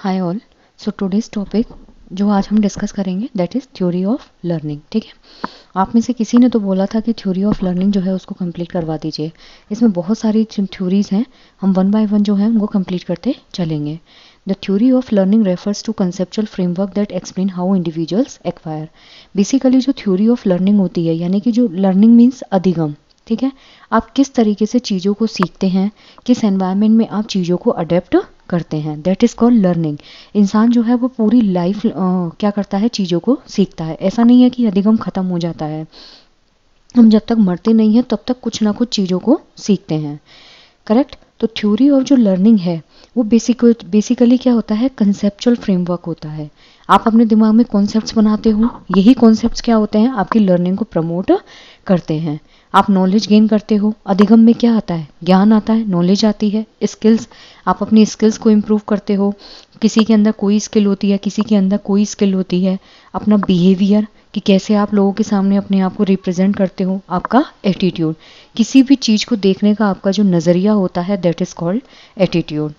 Hi all. So today's topic जो आज हम डिस्कस करेंगे that is theory of learning. ठीक है, आप में से किसी ने तो बोला था कि थ्योरी ऑफ लर्निंग जो है उसको कंप्लीट करवा दीजिए। इसमें बहुत सारी थ्योरीज हैं, हम वन बाय वन जो है उनको कंप्लीट करते चलेंगे। The theory of learning refers to conceptual framework that explain how individuals acquire. Basically जो थ्योरी ऑफ लर्निंग होती है, यानी कि जो लर्निंग मीन्स अधिगम। ठीक है, आप किस तरीके से चीज़ों को सीखते हैं, किस एनवायरनमेंट में आप चीज़ों को अडेप्ट करते हैं, दैट इज़ कॉल्ड लर्निंग। इंसान जो है वो पूरी लाइफ क्या करता है, चीज़ों को सीखता है। ऐसा नहीं है कि अधिगम खत्म हो जाता है, हम जब तक मरते नहीं हैं तब तक कुछ ना कुछ चीज़ों को सीखते हैं। करेक्ट। तो थ्योरी ऑफ जो लर्निंग है वो बेसिकली क्या होता है, कंसेप्चुअल फ्रेमवर्क होता है। आप अपने दिमाग में कॉन्सेप्ट्स बनाते हो, यही कॉन्सेप्ट्स क्या होते हैं, आपकी लर्निंग को प्रमोट करते हैं। आप नॉलेज गेन करते हो, अधिगम में क्या आता है, ज्ञान आता है, नॉलेज आती है, स्किल्स, आप अपनी स्किल्स को इम्प्रूव करते हो। किसी के अंदर कोई स्किल होती है, किसी के अंदर कोई स्किल होती है। अपना बिहेवियर, कि कैसे आप लोगों के सामने अपने आप को रिप्रेजेंट करते हो। आपका एटीट्यूड, किसी भी चीज़ को देखने का आपका जो नज़रिया होता है दैट इज़ कॉल्ड एटीट्यूड।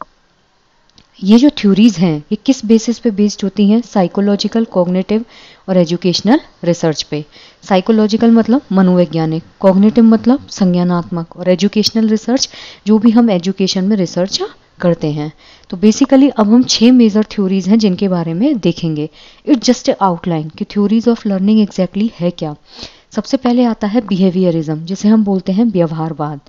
ये जो थ्योरीज हैं ये किस बेसिस पे बेस्ड होती हैं, साइकोलॉजिकल, कॉग्निटिव और एजुकेशनल रिसर्च पे। साइकोलॉजिकल मतलब मनोवैज्ञानिक, कॉग्निटिव मतलब संज्ञानात्मक, और एजुकेशनल रिसर्च जो भी हम एजुकेशन में रिसर्च करते हैं। तो बेसिकली अब हम 6 मेजर थ्योरीज हैं जिनके बारे में देखेंगे। इट्स जस्ट आउटलाइन कि थ्योरीज ऑफ लर्निंग एग्जैक्टली है क्या। सबसे पहले आता है बिहेवियरिज्म, जिसे हम बोलते हैं व्यवहारवाद।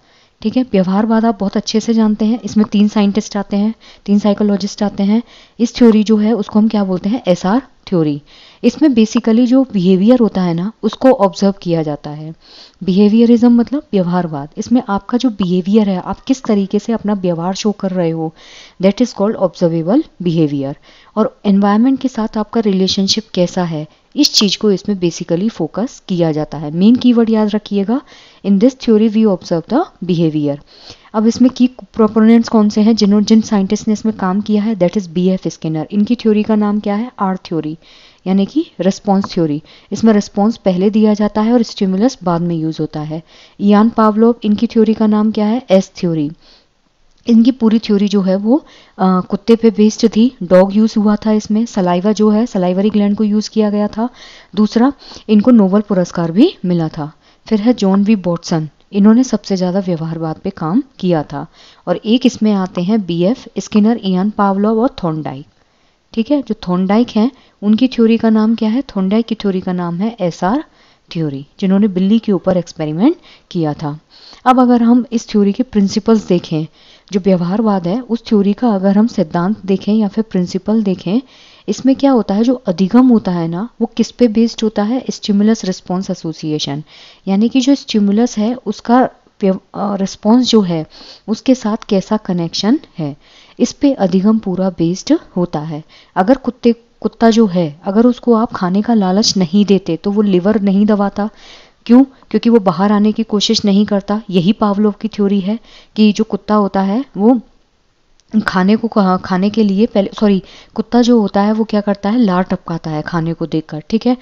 ठीक है, व्यवहारवाद आप बहुत अच्छे से जानते हैं। इसमें 3 साइंटिस्ट आते हैं, 3 साइकोलॉजिस्ट आते हैं। इस थ्योरी जो है उसको हम क्या बोलते हैं, एसआर थ्योरी। इसमें बेसिकली जो बिहेवियर होता है ना उसको ऑब्जर्व किया जाता है। बिहेवियरिज्म मतलब व्यवहारवाद, इसमें आपका जो बिहेवियर है, आप किस तरीके से अपना व्यवहार शो कर रहे हो, that is called observable behaviour. और एनवायरनमेंट के साथ आपका रिलेशनशिप कैसा है, इस चीज़ को इसमें बेसिकली फोकस किया जाता है। मेन कीवर्ड याद रखिएगा, in this theory we observe the behaviour. अब इसमें की प्रोपोनेंट्स कौन से हैं, जिन साइंटिस्ट ने इसमें काम किया है, दैट इज BF स्किनर। इनकी थ्योरी का नाम क्या है, आर थ्योरी, यानी कि रिस्पॉन्स थ्योरी। इसमें रिस्पॉन्स पहले दिया जाता है और स्टिमुलस बाद में यूज होता है। इयान पावलोव, इनकी थ्योरी का नाम क्या है, एस थ्योरी। इनकी पूरी थ्योरी जो है वो कुत्ते पे बेस्ड थी। डॉग यूज हुआ था इसमें, सलाइवा जो है सलाइवरी ग्लैंड को यूज किया गया था। दूसरा, इनको नोबेल पुरस्कार भी मिला था। फिर है जॉन वी वॉटसन, इन्होंने सबसे ज़्यादा व्यवहारवाद पे काम किया था। और एक इसमें आते हैं BF स्किनर, इयान पावलोव और थॉर्नडाइक। ठीक है, जो थॉर्नडाइक हैं उनकी थ्योरी का नाम क्या है, थॉर्नडाइक की थ्योरी का नाम है SR थ्योरी, जिन्होंने बिल्ली के ऊपर एक्सपेरिमेंट किया था। अब अगर हम इस थ्योरी के प्रिंसिपल्स देखें, जो व्यवहारवाद है उस थ्योरी का अगर हम सिद्धांत देखें या फिर प्रिंसिपल देखें, इसमें क्या होता है, जो अधिगम होता है ना वो किस पे बेस्ड होता है, स्टिमुलस रिस्पॉन्स एसोसिएशन। यानी कि जो स्टिमुलस है उसका रिस्पॉन्स जो है उसके साथ कैसा कनेक्शन है, इस पे अधिगम पूरा बेस्ड होता है। अगर कुत्ता जो है, अगर उसको आप खाने का लालच नहीं देते तो वो लिवर नहीं दबाता। क्यों? क्योंकि वो बाहर आने की कोशिश नहीं करता। यही पावलोव की थ्योरी है कि जो कुत्ता होता है वो खाने के लिए पहले कुत्ता जो होता है वो क्या करता है, लार टपकाता है खाने को देखकर। ठीक है,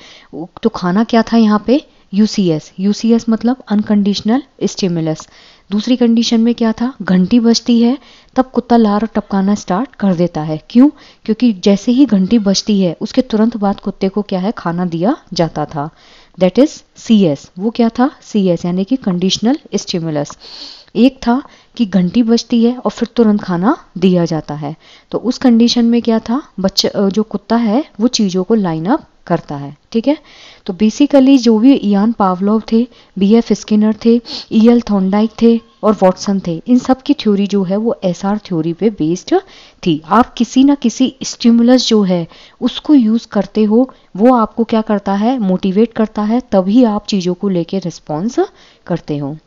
तो खाना क्या था यहाँ पे, यूसीएस मतलब अनकंडीशनल स्टिमुलस। दूसरी कंडीशन में क्या था, घंटी बजती है तब कुत्ता लार टपकाना स्टार्ट कर देता है। क्यों? क्योंकि जैसे ही घंटी बजती है उसके तुरंत बाद कुत्ते को क्या है, खाना दिया जाता था। That is CS। वो क्या था, CS यानी कि कंडीशनल स्टिमुलस। एक था कि घंटी बजती है और फिर तुरंत खाना दिया जाता है। तो उस कंडीशन में क्या था, बच्चा जो कुत्ता है वो चीज़ों को लाइन अप करता है। ठीक है, तो बेसिकली जो भी इयान पावलोव थे, BF स्किनर थे, EL थॉर्नडाइक थे और वॉटसन थे, इन सब की थ्योरी जो है वो SR थ्योरी पे बेस्ड थी। आप किसी ना किसी स्टिमुलस जो है उसको यूज करते हो, वो आपको क्या करता है, मोटिवेट करता है, तभी आप चीज़ों को लेके रिस्पॉन्स करते हो।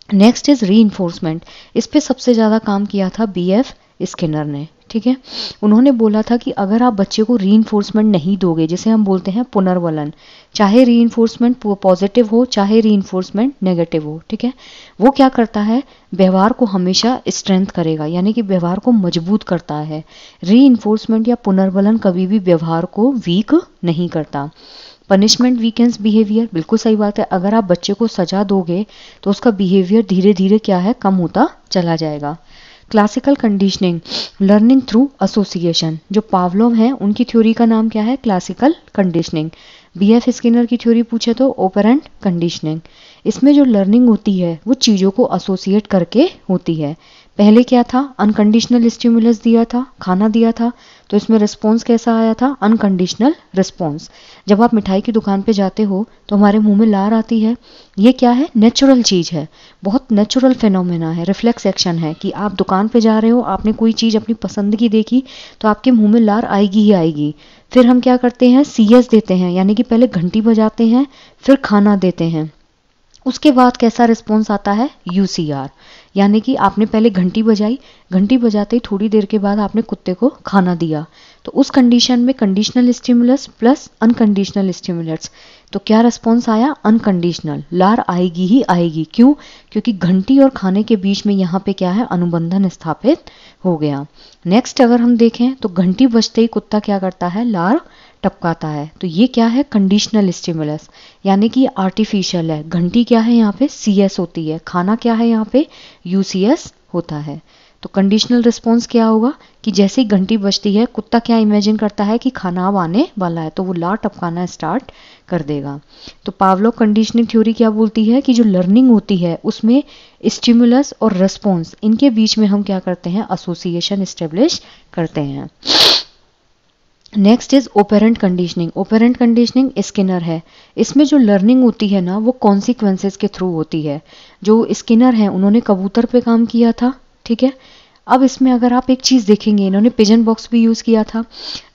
Next is reinforcement. इस पे सबसे ज़्यादा काम किया था BF स्किनर ने। ठीक है, उन्होंने बोला था कि अगर आप बच्चे को रीइंफोर्समेंट नहीं दोगे, जिसे हम बोलते हैं पुनर्वलन, चाहे रीइंफोर्समेंट पॉजिटिव हो चाहे रीइंफोर्समेंट नेगेटिव हो, ठीक है, वो क्या करता है, व्यवहार को हमेशा स्ट्रेंथ करेगा, यानी कि व्यवहार को मजबूत करता है। रीइंफोर्समेंट या पुनर्वलन कभी भी व्यवहार को वीक नहीं करता। पनिशमेंट वीकेंस बिहेवियर, बिल्कुल सही बात है। अगर आप बच्चे को सजा दोगे तो उसका बिहेवियर धीरे धीरे क्या है, कम होता चला जाएगा। Classical conditioning, learning through association. जो पावलोव हैं उनकी थ्योरी का नाम क्या है? Classical conditioning. बीएफ स्किनर की थ्योरी पूछे तो ऑपरेंट कंडीशनिंग। इसमें जो लर्निंग होती है वो चीज़ों को एसोसिएट करके होती है। पहले क्या था? अनकंडीशनल स्टिमुलस दिया था, खाना दिया था, तो इसमें रिस्पॉन्स कैसा आया था? Unconditional response. जब आप मिठाई की दुकान पे जाते हो तो हमारे मुंह में लार आती है, ये क्या है? नेचुरल चीज़ है, बहुत नेचुरल फिनोमेना है, रिफ्लेक्स एक्शन है कि आप दुकान पे जा रहे हो, आपने कोई चीज़ अपनी पसंद की देखी तो आपके मुंह में लार आएगी ही आएगी। फिर हम क्या करते हैं? सीएस देते हैं, यानी कि पहले घंटी बजाते हैं फिर खाना देते हैं। उसके बाद कैसा रिस्पॉन्स आता है? यूसीआर, यानी कि आपने पहले घंटी बजाई, घंटी बजाते ही थोड़ी देर के बाद आपने कुत्ते को खाना दिया, तो उस कंडीशन में conditional stimulus plus unconditional stimulus, तो क्या रिस्पॉन्स आया? अनकंडीशनल। लार आएगी ही आएगी, क्यों? क्योंकि घंटी और खाने के बीच में यहाँ पे क्या है? अनुबंधन स्थापित हो गया। नेक्स्ट अगर हम देखें तो घंटी बजते ही कुत्ता क्या करता है? लार टपकाता है, तो ये क्या है? कंडीशनल स्टिमुलस, यानी कि आर्टिफिशियल है। घंटी क्या है? यहाँ पे सीएस होती है, खाना क्या है? यहाँ पे यूसीएस होता है। तो कंडीशनल रिस्पॉन्स क्या होगा कि जैसे ही घंटी बजती है कुत्ता क्या इमेजिन करता है कि खाना अब आने वाला है, तो वो लार टपकाना स्टार्ट कर देगा। तो पावलोव कंडीशनिंग थ्योरी क्या बोलती है कि जो लर्निंग होती है उसमें स्टिमुलस और रिस्पॉन्स, इनके बीच में हम क्या करते हैं? एसोसिएशन एस्टेब्लिश करते हैं। Next is operant conditioning. Operant conditioning Skinner है। इसमें जो लर्निंग होती है ना वो कॉन्सिक्वेंसेस के थ्रू होती है। जो स्किनर है उन्होंने कबूतर पे काम किया था, ठीक है। अब इसमें अगर आप एक चीज़ देखेंगे, इन्होंने पिजन बॉक्स भी यूज़ किया था।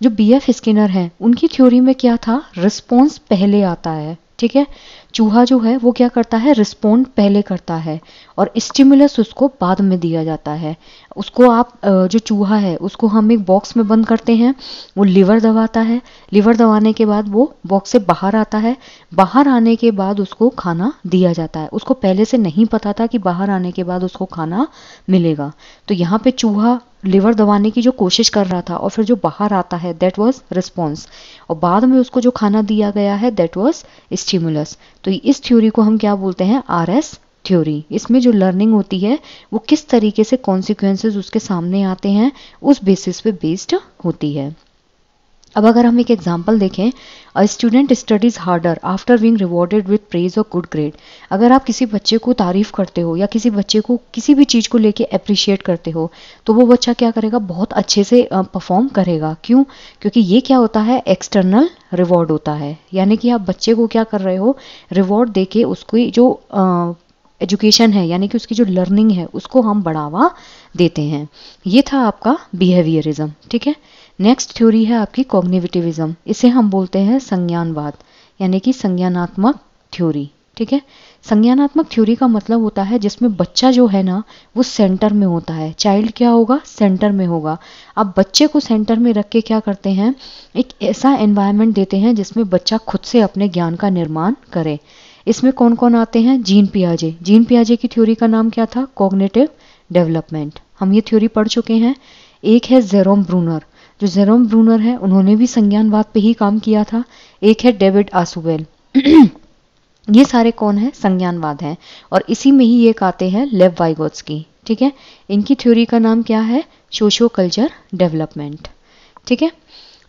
जो बीएफ स्किनर है उनकी थ्योरी में क्या था? रिस्पॉन्स पहले आता है, ठीक है। चूहा जो है वो क्या करता है? रिस्पॉन्ड पहले करता है और स्टिमुलस उसको बाद में दिया जाता है। उसको आप जो चूहा है उसको हम एक बॉक्स में बंद करते हैं, वो लीवर दबाता है, लीवर दबाने के बाद वो बॉक्स से बाहर आता है, बाहर आने के बाद उसको खाना दिया जाता है। उसको पहले से नहीं पता था कि बाहर आने के बाद उसको खाना मिलेगा, तो यहाँ पे चूहा लिवर दबाने की जो कोशिश कर रहा था और फिर जो बाहर आता है दैट वाज रिस्पॉन्स, और बाद में उसको जो खाना दिया गया है दैट वाज स्टिमुलस। तो इस थ्योरी को हम क्या बोलते हैं? RS theory. इसमें जो लर्निंग होती है वो किस तरीके से कॉन्सिक्वेंसेस उसके सामने आते हैं उस बेसिस पे बेस्ड होती है। अब अगर हम एक एग्जांपल देखें, a student studies harder after being rewarded with praise और गुड ग्रेड। अगर आप किसी बच्चे को तारीफ करते हो या किसी बच्चे को किसी भी चीज़ को लेके अप्रिशिएट करते हो तो वो बच्चा क्या करेगा? बहुत अच्छे से परफॉर्म करेगा। क्यों? क्योंकि ये क्या होता है? एक्सटर्नल रिवॉर्ड होता है, यानी कि आप बच्चे को क्या कर रहे हो? रिवॉर्ड देके उसको जो एजुकेशन है यानी कि उसकी जो लर्निंग है उसको हम बढ़ावा देते हैं। ये था आपका बिहेवियरिज्म, ठीक है। नेक्स्ट थ्योरी है आपकी कॉग्निटिविज्म। इसे हम बोलते हैं संज्ञानवाद, यानी कि संज्ञानात्मक थ्योरी, ठीक है। संज्ञानात्मक थ्योरी का मतलब होता है जिसमें बच्चा जो है ना वो सेंटर में होता है। चाइल्ड क्या होगा? सेंटर में होगा। अब बच्चे को सेंटर में रख के क्या करते हैं? एक ऐसा एनवायरनमेंट देते हैं जिसमें बच्चा खुद से अपने ज्ञान का निर्माण करे। इसमें कौन कौन आते हैं? जीन पियाजे। जीन पियाजे की थ्योरी का नाम क्या था? Cognitive development. हम ये थ्योरी पढ़ चुके हैं। एक है जेरोम ब्रूनर। जो जेरोम ब्रूनर है उन्होंने भी संज्ञानवाद पे ही काम किया था। एक है डेविड आसुवेल। ये सारे कौन है? संज्ञानवाद हैं। और इसी में ही एक आते हैं लेव वाइगोत्स्की, ठीक है। इनकी थ्योरी का नाम क्या है? सोशियो कल्चर डेवलपमेंट, ठीक है।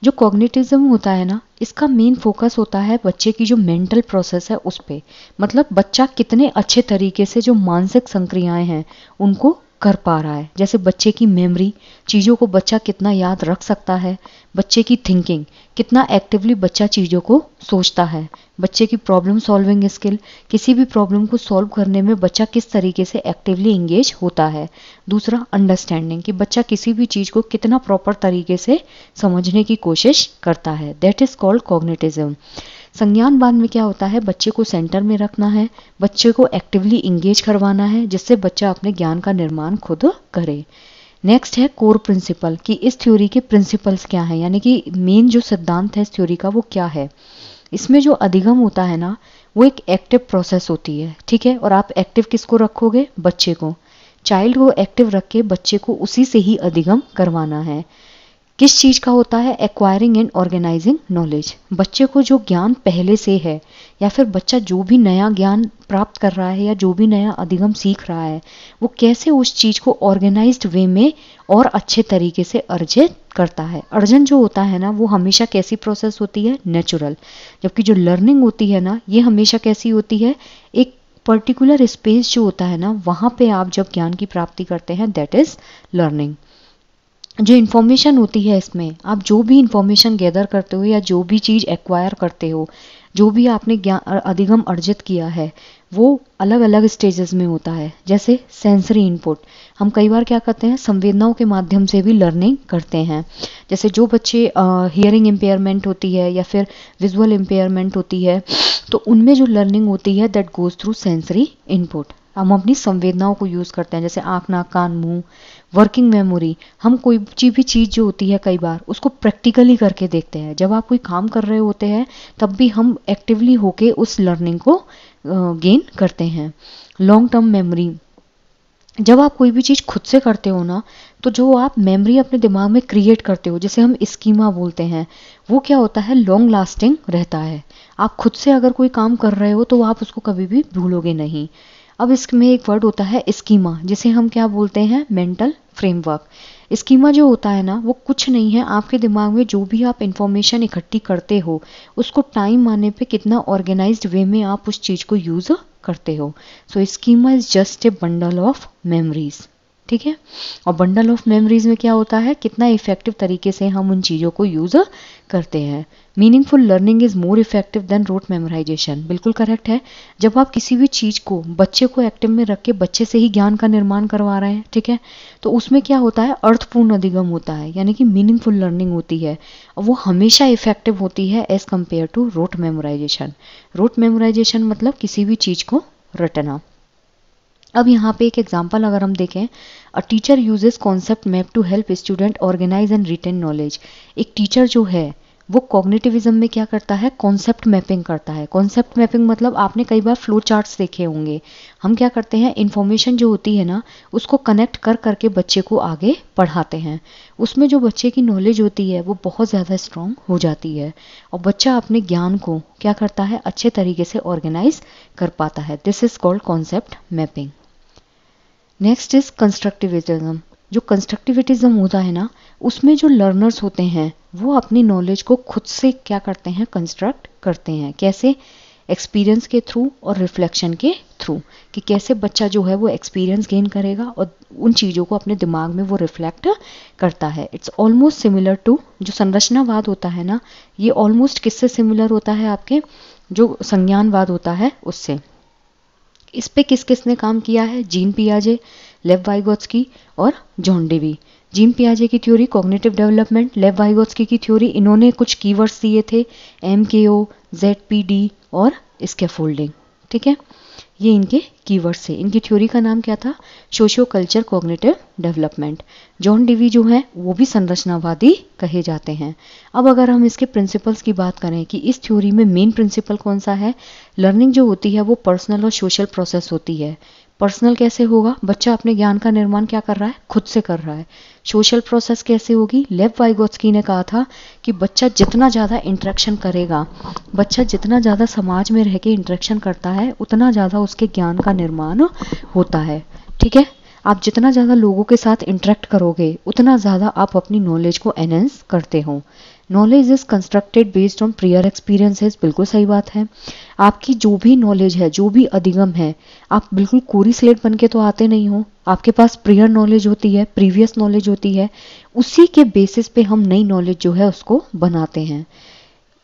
जो कॉग्निटिज्म होता है ना, इसका मेन फोकस होता है बच्चे की जो मेंटल प्रोसेस है उस पे, मतलब बच्चा कितने अच्छे तरीके से जो मानसिक संक्रियाएं हैं उनको कर पा रहा है। जैसे बच्चे की मेमोरी, चीज़ों को बच्चा कितना याद रख सकता है, बच्चे की थिंकिंग, कितना एक्टिवली बच्चा चीज़ों को सोचता है, बच्चे की प्रॉब्लम सॉल्विंग स्किल, किसी भी प्रॉब्लम को सॉल्व करने में बच्चा किस तरीके से एक्टिवली इंगेज होता है। दूसरा अंडरस्टैंडिंग, कि बच्चा किसी भी चीज़ को कितना प्रॉपर तरीके से समझने की कोशिश करता है, दैट इज कॉल्ड कॉग्निटिज्म। संज्ञानवाद में क्या होता है? बच्चे को सेंटर में रखना है, बच्चे को एक्टिवली इंगेज करवाना है जिससे बच्चा अपने ज्ञान का निर्माण खुद करे। नेक्स्ट है कोर प्रिंसिपल, कि इस थ्योरी के प्रिंसिपल्स क्या हैं, यानी कि मेन जो सिद्धांत है इस थ्योरी का वो क्या है। इसमें जो अधिगम होता है ना वो एक एक्टिव प्रोसेस होती है, ठीक है। और आप एक्टिव किसको रखोगे? बच्चे को। चाइल्ड को एक्टिव रख के बच्चे को उसी से ही अधिगम करवाना है। किस चीज़ का होता है? Acquiring and organising knowledge. बच्चे को जो ज्ञान पहले से है या फिर बच्चा जो भी नया ज्ञान प्राप्त कर रहा है या जो भी नया अधिगम सीख रहा है वो कैसे उस चीज़ को ऑर्गेनाइज्ड वे में और अच्छे तरीके से अर्जित करता है। अर्जन जो होता है ना वो हमेशा कैसी प्रोसेस होती है, नेचुरल, जबकि जो लर्निंग होती है ना ये हमेशा कैसी होती है, एक पर्टिकुलर स्पेस जो होता है ना वहाँ पे आप जब ज्ञान की प्राप्ति करते हैं, दैट इज लर्निंग। जो इन्फॉर्मेशन होती है इसमें आप जो भी इन्फॉर्मेशन गैदर करते हो या जो भी चीज़ एक्वायर करते हो, जो भी आपने ज्ञान अधिगम अर्जित किया है वो अलग अलग स्टेजेस में होता है। जैसे सेंसरी इनपुट, हम कई बार क्या करते हैं संवेदनाओं के माध्यम से भी लर्निंग करते हैं। जैसे जो बच्चे हियरिंग इम्पेयरमेंट होती है या फिर विजुअल इम्पेयरमेंट होती है तो उनमें जो लर्निंग होती है that goes through sensory input. हम अपनी संवेदनाओं को यूज़ करते हैं, जैसे आँख, नाक, कान, मुंह। वर्किंग मेमोरी, हम कोई भी चीज़ जो होती है कई बार उसको प्रैक्टिकली करके देखते हैं। जब आप कोई काम कर रहे होते हैं तब भी हम एक्टिवली होके उस लर्निंग को गेन करते हैं। लॉन्ग टर्म मेमोरी, जब आप कोई भी चीज़ खुद से करते हो ना तो जो आप मेमोरी अपने दिमाग में क्रिएट करते हो, जिसे हम स्कीमा बोलते हैं, वो क्या होता है, लॉन्ग लास्टिंग रहता है। आप खुद से अगर कोई काम कर रहे हो तो आप उसको कभी भी भूलोगे नहीं। अब इसमें एक वर्ड होता है स्कीमा, जिसे हम क्या बोलते हैं, मेंटल फ्रेमवर्क। स्कीमा जो होता है ना वो कुछ नहीं है, आपके दिमाग में जो भी आप इंफॉर्मेशन इकट्ठी करते हो उसको टाइम आने पे कितना ऑर्गेनाइज्ड वे में आप उस चीज़ को यूज़ करते हो। So schema is just a bundle of memories, ठीक है। और बंडल ऑफ मेमोरीज में क्या होता है, कितना इफेक्टिव तरीके से हम उन चीज़ों को यूज़ करते हैं। Meaningful learning is more effective than rote memorisation, बिल्कुल करेक्ट है। जब आप किसी भी चीज़ को बच्चे को एक्टिव में रख के बच्चे से ही ज्ञान का निर्माण करवा रहे हैं, ठीक है, तो उसमें क्या होता है, अर्थपूर्ण अधिगम होता है, यानी कि मीनिंगफुल लर्निंग होती है और वो हमेशा इफेक्टिव होती है as compared to rote memorisation. Rote memorisation मतलब किसी भी चीज़ को रटना। अब यहाँ पे एक एग्जाम्पल अगर हम देखें, a teacher uses concept map to help student organise and retain knowledge. एक टीचर जो है वो कॉग्निटिविज्म में क्या करता है, कॉन्सेप्ट मैपिंग करता है। कॉन्सेप्ट मैपिंग मतलब आपने कई बार फ्लो चार्ट्स देखे होंगे। हम क्या करते हैं, इन्फॉर्मेशन जो होती है ना उसको कनेक्ट कर करके बच्चे को आगे पढ़ाते हैं। उसमें जो बच्चे की नॉलेज होती है वो बहुत ज़्यादा स्ट्रॉन्ग हो जाती है और बच्चा अपने ज्ञान को क्या करता है, अच्छे तरीके से ऑर्गेनाइज कर पाता है। This is called concept mapping. Next is constructivism. जो कंस्ट्रक्टिविज्म होता है ना उसमें जो लर्नर्स होते हैं वो अपनी नॉलेज को खुद से क्या करते हैं, कंस्ट्रक्ट करते हैं। कैसे, एक्सपीरियंस के थ्रू और रिफ्लेक्शन के थ्रू, कि कैसे बच्चा जो है वो एक्सपीरियंस गेन करेगा और उन चीज़ों को अपने दिमाग में वो रिफ्लेक्ट करता है। इट्स ऑलमोस्ट सिमिलर टू, जो संरचनावाद होता है ना ये ऑलमोस्ट किससे सिमिलर होता है, आपके जो संज्ञानवाद होता है उससे। इस पे किस किसने काम किया है, जीन पियाजे, लेव वाइगोत्स्की और जॉन डेवी। जीन पियाजे की थ्योरी कॉग्निटिव डेवलपमेंट, लेव वाइगोत्स्की की थ्योरी, इन्होंने कुछ कीवर्ड्स दिए थे, MKO, ZPD और स्कैफोल्डिंग, ठीक है, ये इनके कीवर्ड्स थे। इनकी थ्योरी का नाम क्या था, socio culture cognitive development. John Dewey जो है वो भी संरचनावादी कहे जाते हैं। अब अगर हम इसके प्रिंसिपल्स की बात करें कि इस थ्योरी में मेन प्रिंसिपल कौन सा है, लर्निंग जो होती है वो पर्सनल और सोशल प्रोसेस होती है। पर्सनल कैसे होगा, बच्चा अपने ज्ञान का निर्माण क्या कर रहा है, खुद से कर रहा है। सोशल प्रोसेस कैसे होगी, लेव वाइगोत्स्की ने कहा था कि बच्चा जितना ज़्यादा इंटरेक्शन करेगा, बच्चा जितना ज़्यादा समाज में रह के इंटरेक्शन करता है उतना ज़्यादा उसके ज्ञान का निर्माण होता है, ठीक है। आप जितना ज़्यादा लोगों के साथ इंटरेक्ट करोगे उतना ज़्यादा आप अपनी नॉलेज को एनहेंस करते हो। Knowledge is constructed based on prior experiences, बिल्कुल सही बात है। आपकी जो भी नॉलेज है, जो भी अधिगम है, आप बिल्कुल कोरी स्लेट बन के तो आते नहीं हो, आपके पास प्रियर नॉलेज होती है, प्रीवियस नॉलेज होती है, उसी के बेसिस पे हम नई नॉलेज जो है उसको बनाते हैं।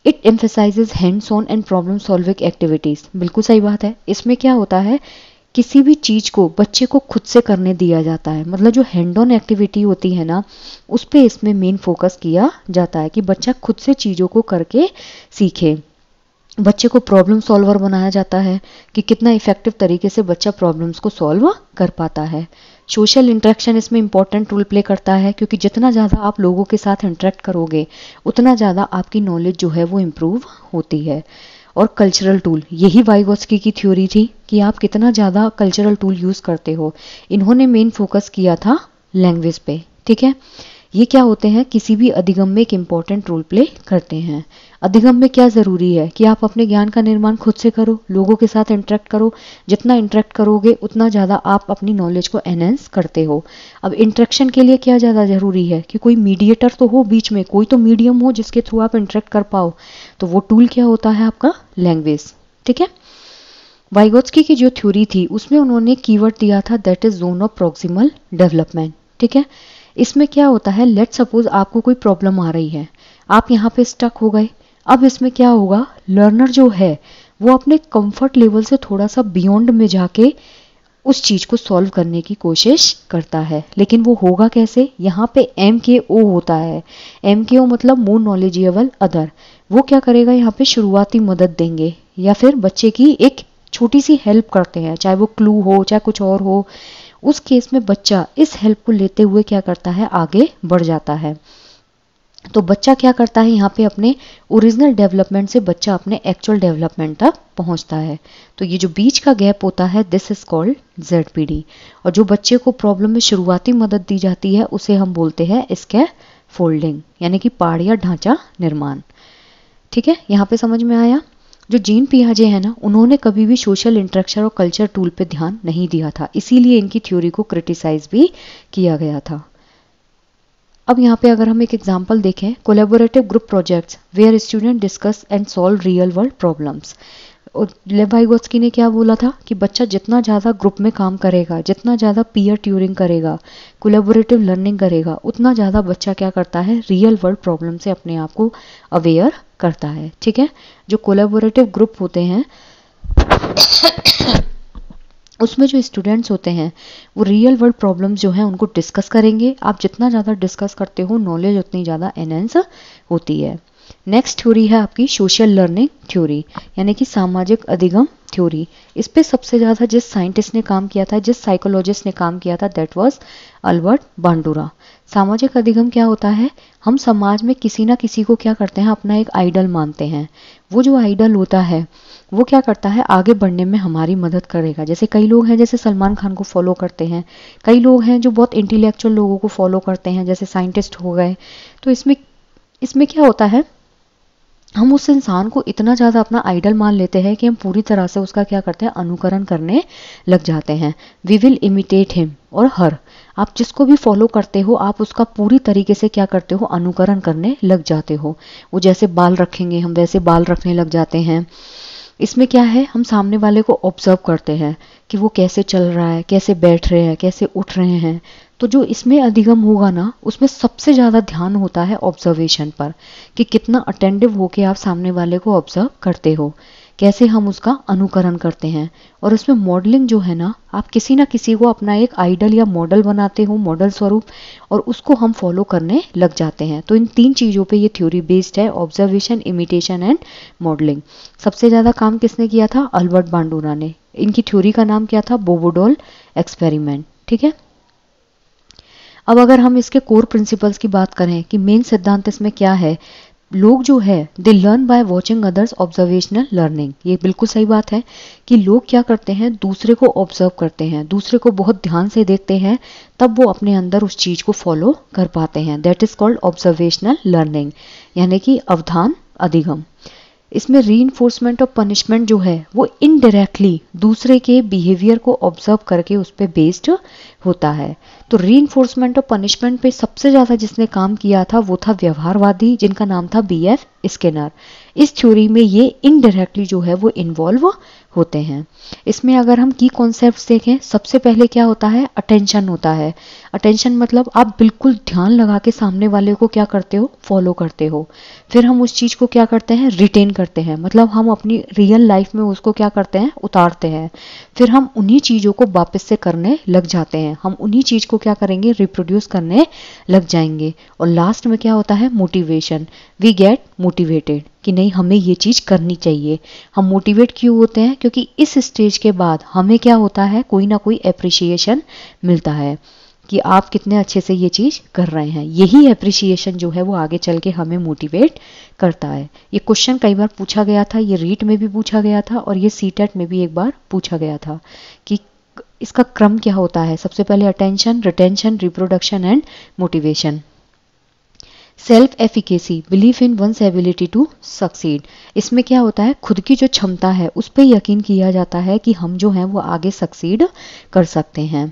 It emphasises hands on and problem solving activities, बिल्कुल सही बात है। इसमें क्या होता है, किसी भी चीज़ को बच्चे को खुद से करने दिया जाता है, मतलब जो हैंड ऑन एक्टिविटी होती है ना उस पे इसमें मेन फोकस किया जाता है कि बच्चा खुद से चीज़ों को करके सीखे। बच्चे को प्रॉब्लम सॉल्वर बनाया जाता है कि कितना इफेक्टिव तरीके से बच्चा प्रॉब्लम्स को सॉल्व कर पाता है। सोशल इंटरेक्शन इसमें इंपॉर्टेंट रोल प्ले करता है, क्योंकि जितना ज़्यादा आप लोगों के साथ इंटरेक्ट करोगे उतना ज़्यादा आपकी नॉलेज जो है वो इम्प्रूव होती है। और कल्चरल टूल, यही वाइगोत्स्की की थ्योरी थी कि आप कितना ज़्यादा कल्चरल टूल यूज़ करते हो। इन्होंने मेन फोकस किया था लैंग्वेज पे, ठीक है। ये क्या होते हैं, किसी भी अधिगम में एक इम्पॉर्टेंट रोल प्ले करते हैं। अधिगम में क्या ज़रूरी है कि आप अपने ज्ञान का निर्माण खुद से करो, लोगों के साथ इंटरेक्ट करो। जितना इंटरेक्ट करोगे उतना ज़्यादा आप अपनी नॉलेज को एनहेंस करते हो। अब इंटरेक्शन के लिए क्या ज़्यादा ज़रूरी है कि कोई मीडिएटर तो हो बीच में, कोई तो मीडियम हो जिसके थ्रू आप इंटरेक्ट कर पाओ। तो वो टूल क्या होता है, आपका लैंग्वेज। ठीक है। वाइगोत्स्की की जो थ्योरी थी उसमें उन्होंने कीवर्ड दिया था, that is zone of proximal development. ठीक है। इसमें क्या होता है, लेट सपोज आपको कोई प्रॉब्लम आ रही है, आप यहाँ पे स्टक हो गए। अब इसमें क्या होगा, लर्नर जो है वो अपने कंफर्ट लेवल से थोड़ा सा बियॉन्ड में जाके उस चीज को सॉल्व करने की कोशिश करता है। लेकिन वो होगा कैसे, यहाँ पे MKO होता है। MKO मतलब मोर नॉलेजेबल अदर। वो क्या करेगा, यहाँ पे शुरुआती मदद देंगे या फिर बच्चे की एक छोटी सी हेल्प करते हैं, चाहे वो क्लू हो चाहे कुछ और हो। उस केस में बच्चा इस हेल्प को लेते हुए क्या करता है, आगे बढ़ जाता है। तो बच्चा क्या करता है, यहाँ पे अपने ओरिजिनल डेवलपमेंट से बच्चा अपने एक्चुअल डेवलपमेंट तक पहुँचता है। तो ये जो बीच का गैप होता है, दिस इज कॉल्ड ZPD। और जो बच्चे को प्रॉब्लम में शुरुआती मदद दी जाती है उसे हम बोलते हैं स्कैफोल्डिंग, यानी कि पाड़ या ढांचा निर्माण। ठीक है, यहाँ पे समझ में आया। जो जीन पियाजे है ना, उन्होंने कभी भी सोशल इंटरेक्शन और कल्चर टूल पे ध्यान नहीं दिया था, इसीलिए इनकी थ्योरी को क्रिटिसाइज भी किया गया था। अब यहाँ पे अगर हम एक एग्जांपल देखें, collaborative group projects where student discuss and solve real world problems. और लेव वाइगोत्स्की ने क्या बोला था कि बच्चा जितना ज़्यादा ग्रुप में काम करेगा, जितना ज़्यादा पीयर ट्यूरिंग करेगा, कोलैबोरेटिव लर्निंग करेगा, उतना ज़्यादा बच्चा क्या करता है, रियल वर्ल्ड प्रॉब्लम से अपने आप को अवेयर करता है। ठीक है। जो कोलैबोरेटिव ग्रुप होते हैं उसमें जो स्टूडेंट्स होते हैं वो रियल वर्ल्ड प्रॉब्लम्स जो हैं उनको डिस्कस करेंगे। आप जितना ज़्यादा डिस्कस करते हो नॉलेज उतनी ज़्यादा एनहेंस होती है। नेक्स्ट थ्योरी है आपकी सोशल लर्निंग थ्योरी, यानी कि सामाजिक अधिगम थ्योरी। इस पे सबसे ज़्यादा जिस साइंटिस्ट ने काम किया था, जिस साइकोलॉजिस्ट ने काम किया था, दैट वाज अल्बर्ट बांडुरा। सामाजिक अधिगम क्या होता है, हम समाज में किसी ना किसी को क्या करते हैं, अपना एक आइडल मानते हैं। वो जो आइडल होता है वो क्या करता है, आगे बढ़ने में हमारी मदद करेगा। जैसे कई लोग हैं जैसे सलमान खान को फॉलो करते हैं, कई लोग हैं जो बहुत इंटेलेक्चुअल लोगों को फॉलो करते हैं, जैसे साइंटिस्ट हो गए। तो इसमें क्या होता है, हम उस इंसान को इतना ज़्यादा अपना आइडल मान लेते हैं कि हम पूरी तरह से उसका क्या करते हैं, अनुकरण करने लग जाते हैं। वी विल इमिटेट हिम और हर। आप जिसको भी फॉलो करते हो आप उसका पूरी तरीके से क्या करते हो, अनुकरण करने लग जाते हो। वो जैसे बाल रखेंगे हम वैसे बाल रखने लग जाते हैं। इसमें क्या है, हम सामने वाले को ऑब्जर्व करते हैं कि वो कैसे चल रहा है, कैसे बैठ रहे हैं, कैसे उठ रहे हैं। तो जो इसमें अधिगम होगा ना, उसमें सबसे ज़्यादा ध्यान होता है ऑब्जर्वेशन पर, कि कितना अटेंटिव होके आप सामने वाले को ऑब्जर्व करते हो, कैसे हम उसका अनुकरण करते हैं। और उसमें मॉडलिंग जो है ना, आप किसी ना किसी को अपना एक आइडल या मॉडल बनाते हो, मॉडल स्वरूप, और उसको हम फॉलो करने लग जाते हैं। तो इन 3 चीज़ों पे ये थ्योरी बेस्ड है, ऑब्जर्वेशन, इमिटेशन एंड मॉडलिंग। सबसे ज़्यादा काम किसने किया था, अल्बर्ट बांडुरा ने। इनकी थ्योरी का नाम क्या था, बोबोडॉल एक्सपेरिमेंट। ठीक है। अब अगर हम इसके कोर प्रिंसिपल्स की बात करें कि मेन सिद्धांत इसमें क्या है, लोग जो है they learn by watching others, observational learning. ये बिल्कुल सही बात है कि लोग क्या करते हैं, दूसरे को ऑब्जर्व करते हैं, दूसरे को बहुत ध्यान से देखते हैं, तब वो अपने अंदर उस चीज को फॉलो कर पाते हैं। That is called observational learning, यानी कि अवधान अधिगम। इसमें रीइंफोर्समेंट ऑफ पनिशमेंट जो है वो इनडायरेक्टली दूसरे के बिहेवियर को ऑब्जर्व करके उस पर बेस्ड होता है। तो रीइंफोर्समेंट ऑफ पनिशमेंट पे सबसे ज़्यादा जिसने काम किया था वो था व्यवहारवादी, जिनका नाम था BF स्किनर। इस थ्योरी में ये इनडायरेक्टली जो है वो इन्वॉल्व होते हैं। इसमें अगर हम की कॉन्सेप्ट्स देखें, सबसे पहले क्या होता है, अटेंशन होता है। अटेंशन मतलब आप बिल्कुल ध्यान लगा के सामने वाले को क्या करते हो, फॉलो करते हो। फिर हम उस चीज़ को क्या करते हैं, रिटेन करते हैं, मतलब हम अपनी रियल लाइफ में उसको क्या करते हैं, उतारते हैं। फिर हम उन्हीं चीज़ों को वापस से करने लग जाते हैं, हम उन्हीं चीज़ को क्या करेंगे, रिप्रोड्यूस करने लग जाएंगे। और लास्ट में क्या होता है, मोटिवेशन। वी गेट मोटिवेटेड कि नहीं हमें ये चीज़ करनी चाहिए। हम मोटिवेट क्यों होते हैं, क्योंकि इस स्टेज के बाद हमें क्या होता है, कोई ना कोई एप्रिसिएशन मिलता है कि आप कितने अच्छे से ये चीज़ कर रहे हैं। यही एप्रिसिएशन जो है वो आगे चल के हमें मोटिवेट करता है। ये क्वेश्चन कई बार पूछा गया था, ये रीट में भी पूछा गया था और ये सीटेट में भी एक बार पूछा गया था कि इसका क्रम क्या होता है। सबसे पहले attention, retention, reproduction and motivation. Self efficacy, belief in one's ability to succeed. इसमें क्या होता है, खुद की जो क्षमता है उस पर यकीन किया जाता है कि हम जो हैं वो आगे सक्सीड कर सकते हैं।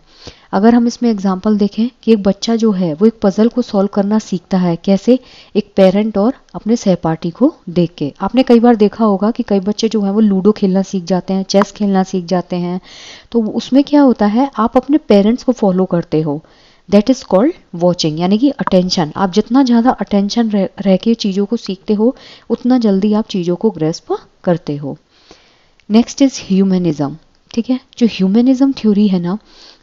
अगर हम इसमें एग्जांपल देखें कि एक बच्चा जो है वो एक पजल को सॉल्व करना सीखता है, कैसे, एक पेरेंट और अपने सहपाठी को देख के। आपने कई बार देखा होगा कि कई बच्चे जो हैं वो लूडो खेलना सीख जाते हैं, चेस खेलना सीख जाते हैं, तो उसमें क्या होता है, आप अपने पेरेंट्स को फॉलो करते हो, दैट इज कॉल्ड वॉचिंग, यानी कि अटेंशन। आप जितना ज़्यादा अटेंशन रह के चीज़ों को सीखते हो उतना जल्दी आप चीज़ों को ग्रेस्प करते हो। Next is humanism. ठीक है, जो ह्यूमनिज्म थ्योरी है ना,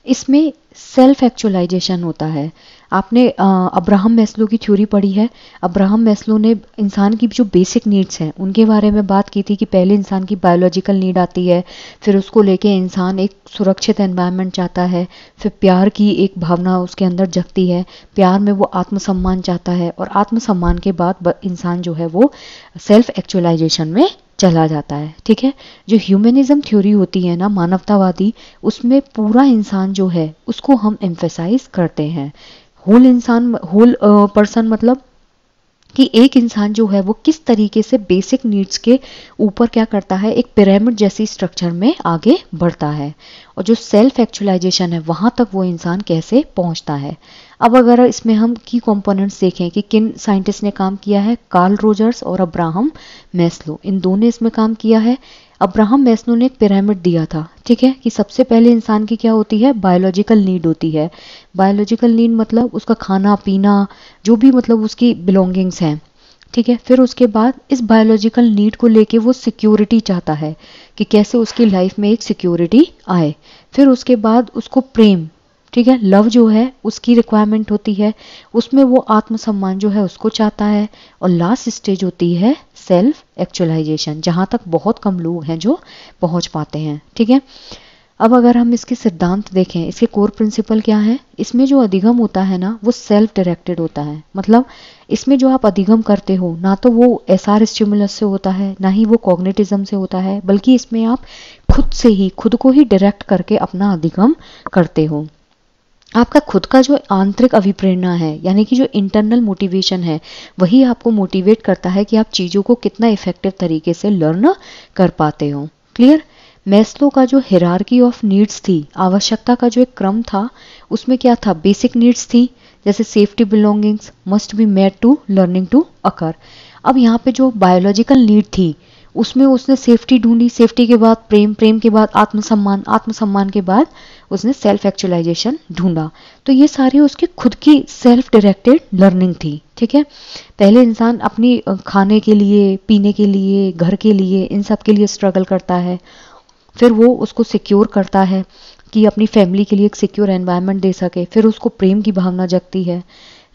इसमें सेल्फ एक्चुअलाइजेशन होता है। आपने अब्राहम मैस्लो की थ्योरी पढ़ी है। अब्राहम मैस्लो ने इंसान की जो बेसिक नीड्स हैं उनके बारे में बात की थी कि पहले इंसान की बायोलॉजिकल नीड आती है, फिर उसको लेके इंसान एक सुरक्षित एनवायरनमेंट चाहता है, फिर प्यार की एक भावना उसके अंदर जगती है, प्यार में वो आत्मसम्मान चाहता है, और आत्मसम्मान के बाद इंसान जो है वो सेल्फ एक्चुअलाइजेशन में चला जाता है। ठीक है, जो ह्यूमनिज्म थ्योरी होती है ना, मानवतावादी, उसमें पूरा इंसान जो है उसको हम एम्फेसाइज करते हैं। होल इंसान, होल पर्सन, मतलब कि एक इंसान जो है वो किस तरीके से बेसिक नीड्स के ऊपर क्या करता है, एक पिरामिड जैसी स्ट्रक्चर में आगे बढ़ता है, और जो सेल्फ एक्चुअलाइजेशन है वहां तक वो इंसान कैसे पहुंचता है। अब अगर इसमें हम की कंपोनेंट्स देखें कि किन साइंटिस्ट ने काम किया है, कार्ल रोजर्स और अब्राहम मैस्लो, इन दोनों ने इसमें काम किया है। अब्राहम मैस्लो ने एक पिरामिड दिया था, ठीक है, कि सबसे पहले इंसान की क्या होती है, बायोलॉजिकल नीड होती है। बायोलॉजिकल नीड मतलब उसका खाना पीना, जो भी मतलब उसकी बिलोंगिंग्स हैं। ठीक है, फिर उसके बाद इस बायोलॉजिकल नीड को लेके वो सिक्योरिटी चाहता है कि कैसे उसकी लाइफ में एक सिक्योरिटी आए। फिर उसके बाद उसको प्रेम, ठीक है, लव जो है उसकी रिक्वायरमेंट होती है, उसमें वो आत्मसम्मान जो है उसको चाहता है, और लास्ट स्टेज होती है सेल्फ एक्चुअलाइजेशन, जहां तक बहुत कम लोग हैं जो पहुंच पाते हैं। ठीक है, अब अगर हम इसके सिद्धांत देखें, इसके कोर प्रिंसिपल क्या है, इसमें जो अधिगम होता है ना वो सेल्फ डायरेक्टेड होता है। मतलब इसमें जो आप अधिगम करते हो ना तो वो एसआर स्टिमुलस से होता है, ना ही वो कॉग्निटिज्म से होता है, बल्कि इसमें आप खुद से ही, खुद को ही डायरेक्ट करके अपना अधिगम करते हो। आपका खुद का जो आंतरिक अभिप्रेरणा है, यानी कि जो इंटरनल मोटिवेशन है, वही आपको मोटिवेट करता है कि आप चीज़ों को कितना इफेक्टिव तरीके से लर्न कर पाते हो। क्लियर। मैस्लो का जो हिरार्की ऑफ नीड्स थी, आवश्यकता का जो एक क्रम था, उसमें क्या था, बेसिक नीड्स थी, जैसे safety, belongings must be made to learning to occur. अब यहाँ पे जो बायोलॉजिकल नीड थी उसमें उसने सेफ्टी ढूंढी, सेफ्टी के बाद प्रेम, प्रेम के बाद आत्मसम्मान, आत्मसम्मान के बाद उसने सेल्फ एक्चुअलाइजेशन ढूंढा। तो ये सारी उसकी खुद की सेल्फ डायरेक्टेड लर्निंग थी। ठीक है, पहले इंसान अपनी खाने के लिए, पीने के लिए, घर के लिए, इन सब के लिए स्ट्रगल करता है, फिर वो उसको सिक्योर करता है कि अपनी फैमिली के लिए एक सिक्योर एनवायरनमेंट दे सके, फिर उसको प्रेम की भावना जगती है।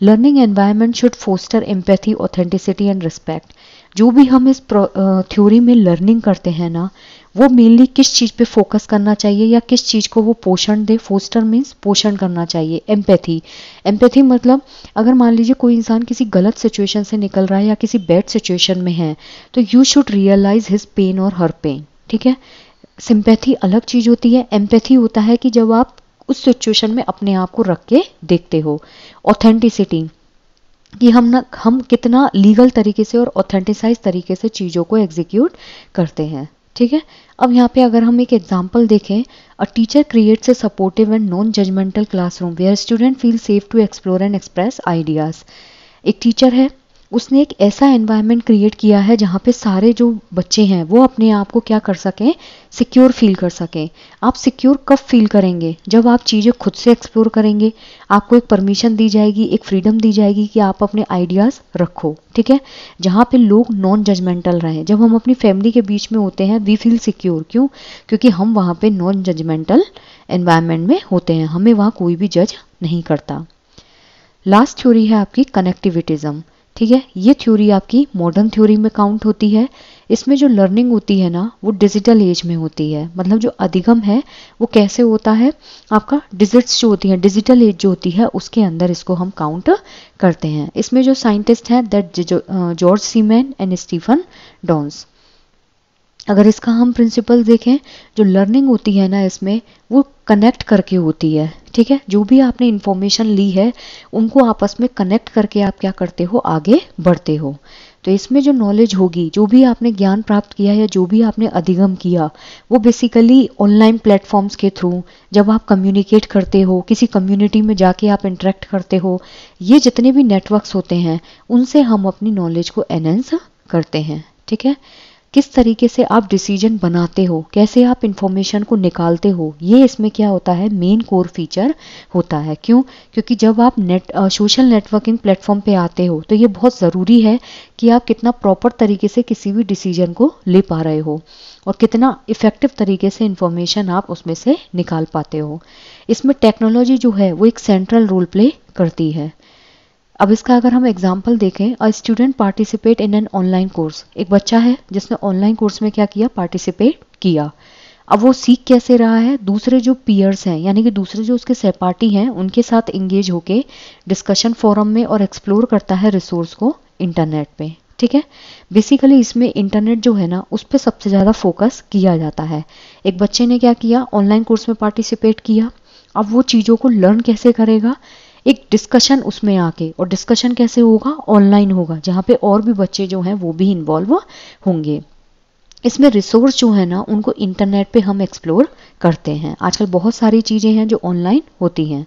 Learning environment should foster empathy, authenticity and respect. जो भी हम इस थ्योरी में लर्निंग करते हैं ना, वो मेनली किस चीज़ पे फोकस करना चाहिए या किस चीज़ को वो पोषण दे। फोस्टर मीन्स पोषण करना चाहिए। एम्पैथी, एम्पैथी मतलब अगर मान लीजिए कोई इंसान किसी गलत सिचुएशन से निकल रहा है या किसी बैड सिचुएशन में है, तो you should realise his pain और हर पेन। ठीक है, सिंपैथी अलग चीज़ होती है। एम्पैथी होता है कि जब आप उस सिचुएशन में अपने आप को रख के देखते हो। ऑथेंटिसिटी कि हम कितना लीगल तरीके से और ऑथेंटिसाइज तरीके से चीज़ों को एग्जीक्यूट करते हैं। ठीक है, अब यहाँ पे अगर हम एक एग्जांपल देखें, a teacher creates a supportive and non judgemental classroom where student feel safe to explore and express ideas. एक टीचर है, उसने एक ऐसा एनवायरनमेंट क्रिएट किया है जहाँ पे सारे जो बच्चे हैं वो अपने आप को क्या कर सकें, सिक्योर फील कर सकें। आप सिक्योर कब फील करेंगे, जब आप चीज़ें खुद से एक्सप्लोर करेंगे, आपको एक परमिशन दी जाएगी, एक फ्रीडम दी जाएगी कि आप अपने आइडियाज़ रखो। ठीक है, जहाँ पे लोग नॉन जजमेंटल रहें। जब हम अपनी फैमिली के बीच में होते हैं वी फील सिक्योर, क्यों, क्योंकि हम वहाँ पे नॉन जजमेंटल एनवायरनमेंट में होते हैं, हमें वहाँ कोई भी जज नहीं करता। लास्ट थ्योरी है आपकी कनेक्टिविटिज्म। ठीक है, ये थ्योरी आपकी मॉडर्न थ्योरी में काउंट होती है। इसमें जो लर्निंग होती है ना वो डिजिटल एज में होती है। मतलब जो अधिगम है वो कैसे होता है, आपका डिजिट्स जो होती हैं, डिजिटल एज जो होती है उसके अंदर इसको हम काउंट करते हैं। इसमें जो साइंटिस्ट हैं that George Siemens and Stephen Downes. अगर इसका हम प्रिंसिपल देखें, जो लर्निंग होती है ना इसमें वो कनेक्ट करके होती है। ठीक है, जो भी आपने इंफॉर्मेशन ली है उनको आपस में कनेक्ट करके आप क्या करते हो, आगे बढ़ते हो। तो इसमें जो नॉलेज होगी, जो भी आपने ज्ञान प्राप्त किया या जो भी आपने अधिगम किया, वो बेसिकली ऑनलाइन प्लेटफॉर्म्स के थ्रू जब आप कम्युनिकेट करते हो, किसी कम्युनिटी में जाके आप इंटरेक्ट करते हो, ये जितने भी नेटवर्क्स होते हैं उनसे हम अपनी नॉलेज को एनहेंस करते हैं। ठीक है, किस तरीके से आप डिसीजन बनाते हो, कैसे आप इंफॉर्मेशन को निकालते हो, ये इसमें क्या होता है, मेन कोर फीचर होता है। क्यों? क्योंकि जब आप सोशल नेटवर्किंग प्लेटफॉर्म पे आते हो तो ये बहुत ज़रूरी है कि आप कितना प्रॉपर तरीके से किसी भी डिसीजन को ले पा रहे हो और कितना इफेक्टिव तरीके से इंफॉर्मेशन आप उसमें से निकाल पाते हो। इसमें टेक्नोलॉजी जो है वो एक सेंट्रल रोल प्ले करती है। अब इसका अगर हम एग्जाम्पल देखें, a student participate in an online course, एक बच्चा है जिसने ऑनलाइन कोर्स में क्या किया, पार्टिसिपेट किया। अब वो सीख कैसे रहा है, दूसरे जो पीयर्स हैं यानी कि दूसरे जो उसके सहपाठी हैं उनके साथ इंगेज होके डिस्कशन फोरम में और एक्सप्लोर करता है रिसोर्स को इंटरनेट पे। ठीक है, बेसिकली इसमें इंटरनेट जो है ना उस पर सबसे ज़्यादा फोकस किया जाता है। एक बच्चे ने क्या किया, ऑनलाइन कोर्स में पार्टिसिपेट किया। अब वो चीज़ों को लर्न कैसे करेगा, एक डिस्कशन उसमें आके, और डिस्कशन कैसे होगा, ऑनलाइन होगा, जहाँ पे और भी बच्चे जो हैं वो भी इन्वॉल्व होंगे। इसमें रिसोर्स जो है ना उनको इंटरनेट पे हम एक्सप्लोर करते हैं। आजकल बहुत सारी चीज़ें हैं जो ऑनलाइन होती हैं।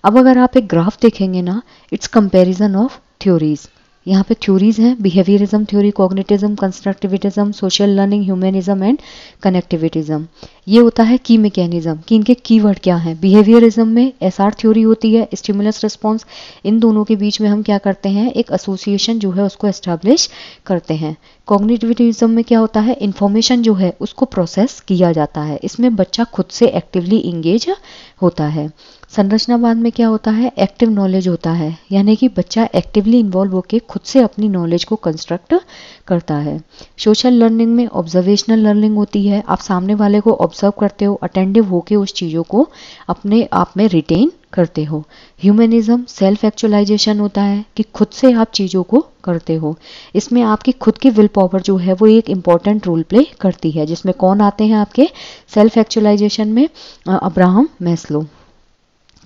अब अगर आप एक ग्राफ देखेंगे ना, इट्स कंपैरिजन ऑफ थ्योरीज। यहाँ पे थ्योरीज हैं, behaviourism theory, cognitivism, constructivism, social learning, humanism and connectivism. ये होता है की मैकेनिज्म कि इनके कीवर्ड क्या हैं। बिहेवियरिज्म में एसआर थ्योरी होती है, स्टिमुलस रिस्पॉन्स। इन दोनों के बीच में हम क्या करते हैं, एक एसोसिएशन जो है उसको एस्टैब्लिश करते हैं। कॉग्निटिविज्म में क्या होता है, इंफॉर्मेशन जो है उसको प्रोसेस किया जाता है। इसमें बच्चा खुद से एक्टिवली इंगेज होता है। संरचनावाद में क्या होता है, एक्टिव नॉलेज होता है, यानी कि बच्चा एक्टिवली इन्वॉल्व होकर खुद से अपनी नॉलेज को कंस्ट्रक्ट करता है। सोशल लर्निंग में ऑब्जर्वेशनल लर्निंग होती है, आप सामने वाले को ऑब्जर्व करते हो, अटेंटिव होकर उस चीज़ों को अपने आप में रिटेन करते हो। ह्यूमनिज्म सेल्फ एक्चुअलाइजेशन होता है कि खुद से आप चीज़ों को करते हो। इसमें आपकी खुद की विल पावर जो है वो एक इम्पॉर्टेंट रोल प्ले करती है, जिसमें कौन आते हैं आपके सेल्फ एक्चुअलाइजेशन में, अब्राहम मैस्लो।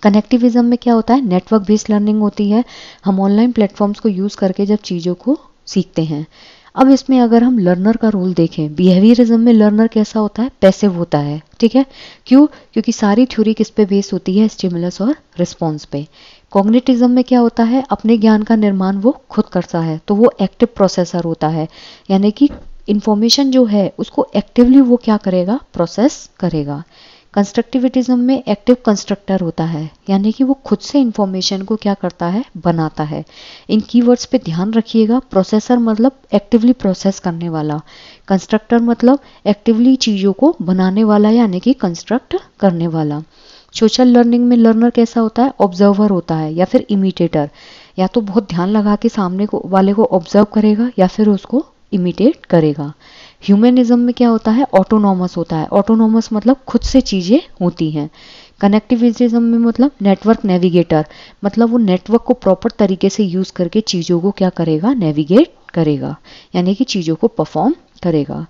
कनेक्टिविज्म में क्या होता है, नेटवर्क बेस्ड लर्निंग होती है, हम ऑनलाइन प्लेटफॉर्म्स को यूज़ करके जब चीज़ों को सीखते हैं। अब इसमें अगर हम लर्नर का रोल देखें, बिहेवियरिज्म में लर्नर कैसा होता है, पैसिव होता है। ठीक है, क्यों? क्योंकि सारी थ्योरी किस पे बेस होती है, स्टिमुलस और रिस्पॉन्स पे। कॉग्निटिज्म में क्या होता है, अपने ज्ञान का निर्माण वो खुद करता है, तो वो एक्टिव प्रोसेसर होता है, यानी कि इंफॉर्मेशन जो है उसको एक्टिवली वो क्या करेगा, प्रोसेस करेगा। कंस्ट्रक्टिविटिज्म में एक्टिव कंस्ट्रक्टर होता है, यानी कि वो खुद से इंफॉर्मेशन को क्या करता है, बनाता है। इन कीवर्ड्स पे ध्यान रखिएगा। प्रोसेसर मतलब एक्टिवली प्रोसेस करने वाला, कंस्ट्रक्टर मतलब एक्टिवली चीज़ों को बनाने वाला यानी कि कंस्ट्रक्ट करने वाला। सोशल लर्निंग में लर्नर कैसा होता है, ऑब्जर्वर होता है या फिर इमिटेटर, या तो बहुत ध्यान लगा के सामने वाले को ऑब्जर्व करेगा या फिर उसको इमिटेट करेगा। ह्यूमनिज्म में क्या होता है, ऑटोनॉमस होता है, ऑटोनॉमस मतलब खुद से चीज़ें होती हैं। कनेक्टिविज्म में मतलब नेटवर्क नेविगेटर, मतलब वो नेटवर्क को प्रॉपर तरीके से यूज़ करके चीज़ों को क्या करेगा, नेविगेट करेगा, यानी कि चीज़ों को परफॉर्म करेगा।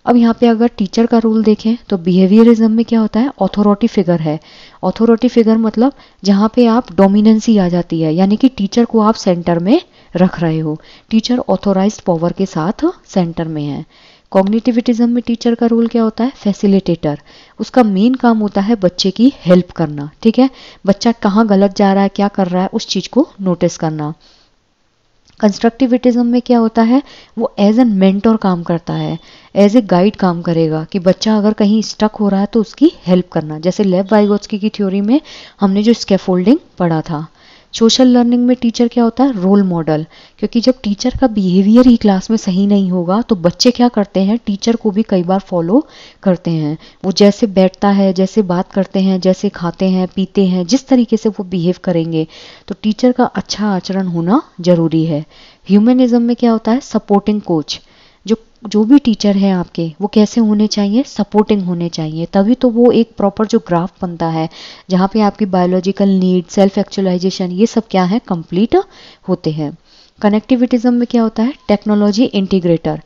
अब यहाँ पे अगर टीचर का रोल देखें तो बिहेवियरिज्म में क्या होता है, ऑथोरिटी फिगर है। ऑथोरिटी फिगर मतलब जहाँ पे आप डोमिनेंसी आ जाती है, यानी कि टीचर को आप सेंटर में रख रहे हो, टीचर ऑथोराइज्ड पावर के साथ सेंटर में है। कॉग्निटिविटिज्म में टीचर का रोल क्या होता है, फैसिलिटेटर, उसका मेन काम होता है बच्चे की हेल्प करना। ठीक है, बच्चा कहाँ गलत जा रहा है, क्या कर रहा है, उस चीज़ को नोटिस करना। कंस्ट्रक्टिविटिज्म में क्या होता है, वो एज एन मेंटर काम करता है, एज ए गाइड काम करेगा कि बच्चा अगर कहीं स्टक हो रहा है तो उसकी हेल्प करना, जैसे लेव वाइगोत्स्की की थ्योरी में हमने जो स्कैफोल्डिंग पढ़ा था। सोशल लर्निंग में टीचर क्या होता है, रोल मॉडल, क्योंकि जब टीचर का बिहेवियर ही क्लास में सही नहीं होगा तो बच्चे क्या करते हैं, टीचर को भी कई बार फॉलो करते हैं। वो जैसे बैठता है, जैसे बात करते हैं, जैसे खाते हैं पीते हैं, जिस तरीके से वो बिहेव करेंगे, तो टीचर का अच्छा आचरण होना जरूरी है। ह्यूमनिज्म में क्या होता है, सपोर्टिंग कोच, जो भी टीचर हैं आपके वो कैसे होने चाहिए, सपोर्टिंग होने चाहिए, तभी तो वो एक प्रॉपर जो ग्राफ बनता है जहाँ पे आपकी बायोलॉजिकल नीड, सेल्फ एक्चुअलाइजेशन, ये सब क्या है, कंप्लीट होते हैं। कनेक्टिविटिज्म में क्या होता है, टेक्नोलॉजी इंटीग्रेटर,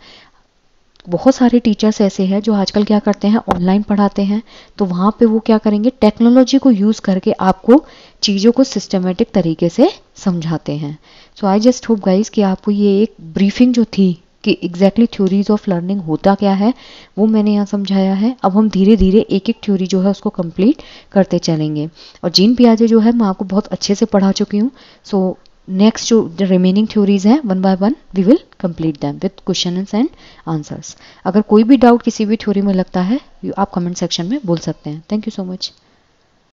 बहुत सारे टीचर्स ऐसे हैं जो आजकल क्या करते हैं, ऑनलाइन पढ़ाते हैं, तो वहाँ पे वो क्या करेंगे, टेक्नोलॉजी को यूज़ करके आपको चीज़ों को सिस्टमेटिक तरीके से समझाते हैं। सो आई जस्ट होप गाइस कि आपको ये एक ब्रीफिंग जो थी कि एग्जैक्टली थ्योरीज ऑफ लर्निंग होता क्या है वो मैंने यहाँ समझाया है। अब हम धीरे धीरे एक एक थ्योरी जो है उसको कंप्लीट करते चलेंगे। और जीन पियाजे जो है मैं आपको बहुत अच्छे से पढ़ा चुकी हूँ। सो नेक्स्ट जो रिमेनिंग थ्योरीज हैं one by one we will complete them with questions and answers. अगर कोई भी डाउट किसी भी थ्योरी में लगता है आप कमेंट सेक्शन में बोल सकते हैं। Thank you so much.